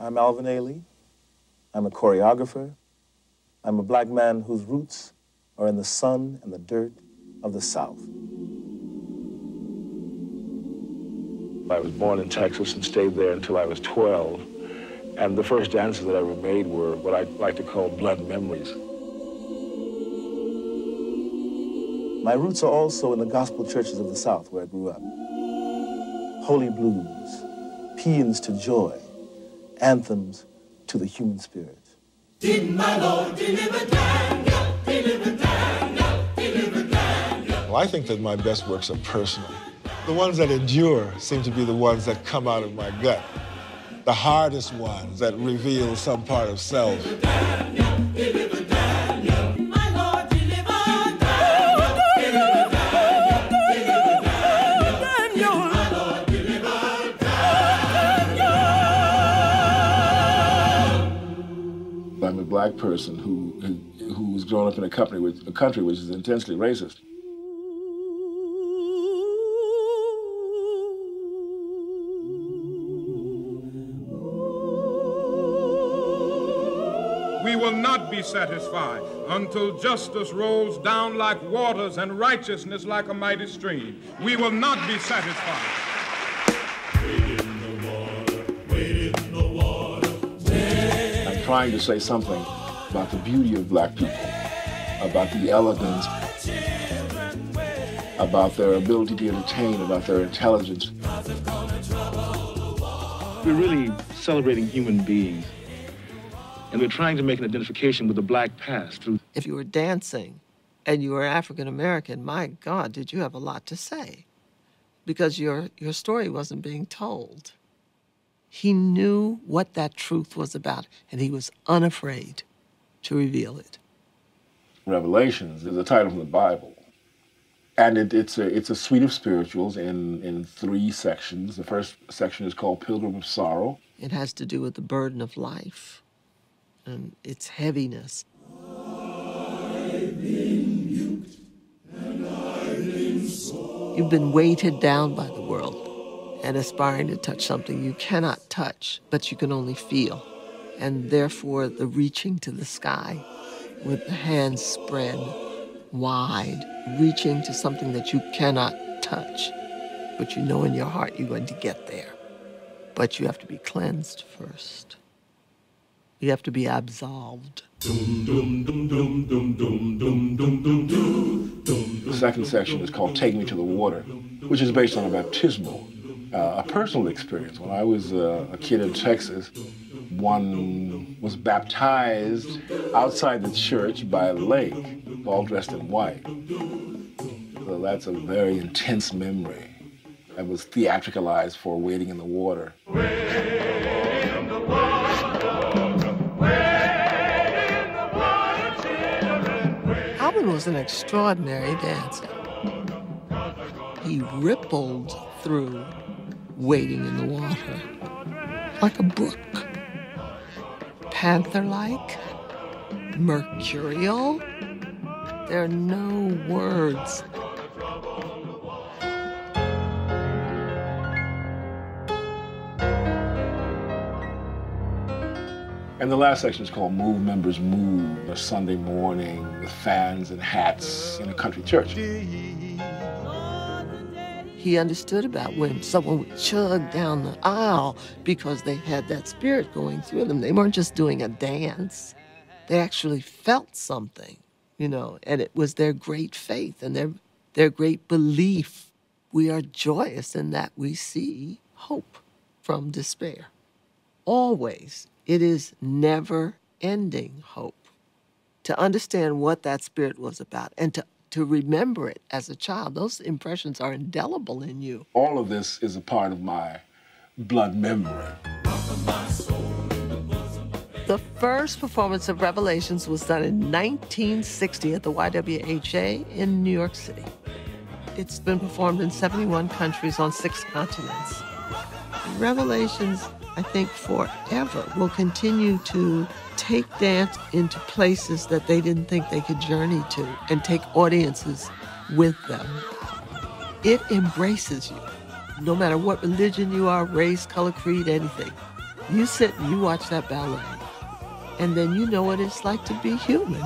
I'm Alvin Ailey. I'm a choreographer. I'm a black man whose roots are in the sun and the dirt of the South. I was born in Texas and stayed there until I was 12. And the first dances that I ever made were what I like to call blood memories. My roots are also in the gospel churches of the South, where I grew up. Holy blues, paeans to joy, anthems to the human spirit. Did my Lord deliver Daniel, deliver Daniel, deliver Daniel? Well, I think that my best works are personal. The ones that endure seem to be the ones that come out of my gut. The hardest ones that reveal some part of self. Deliver Daniel, deliver Daniel. My Lord deliver Daniel, deliver Daniel, deliver Daniel. My Lord deliver Daniel. I'm a black person who was grown up in a country which is intensely racist. We will not be satisfied until justice rolls down like waters and righteousness like a mighty stream. We will not be satisfied. Wade in the water, wade in the water. I'm trying to say something about the beauty of black people, about the elegance, about their ability to entertain, about their intelligence. We're really celebrating human beings. And we're trying to make an identification with the black past through... If you were dancing and you were African American, my God, did you have a lot to say? Because your story wasn't being told. He knew what that truth was about, and he was unafraid to reveal it. Revelations is a title from the Bible. And it's a suite of spirituals in 3 sections. The first section is called Pilgrim of Sorrow. It has to do with the burden of life and its heaviness. I've been duped and I've been sold. You've been weighted down by the world and aspiring to touch something you cannot touch, but you can only feel. And therefore, the reaching to the sky with the hands spread wide, reaching to something that you cannot touch, but you know in your heart you're going to get there. But you have to be cleansed first. You have to be absolved. The second section is called Take Me to the Water, which is based on a baptismal, a personal experience. When I was a kid in Texas, one was baptized outside the church by a lake, all dressed in white. So that's a very intense memory. I was theatricalized for wading in the water. Alvin was an extraordinary dancer. He rippled through wading in the water like a brook. Panther-like, mercurial. There are no words. And the last section is called Move Members Move, a Sunday morning with fans and hats in a country church. He understood about when someone would chug down the aisle because they had that spirit going through them. They weren't just doing a dance. They actually felt something, you know, and it was their great faith and their great belief. We are joyous in that we see hope from despair. Always. It is never-ending hope. To understand what that spirit was about and to remember it as a child, those impressions are indelible in you. All of this is a part of my blood memory. The first performance of Revelations was done in 1960 at the YWHA in New York City. It's been performed in 71 countries on 6 continents. Revelations, I think, forever will continue to take dance into places that they didn't think they could journey to and take audiences with them. It embraces you, no matter what religion you are, race, color, creed, anything. You sit and you watch that ballet, and then you know what it's like to be human.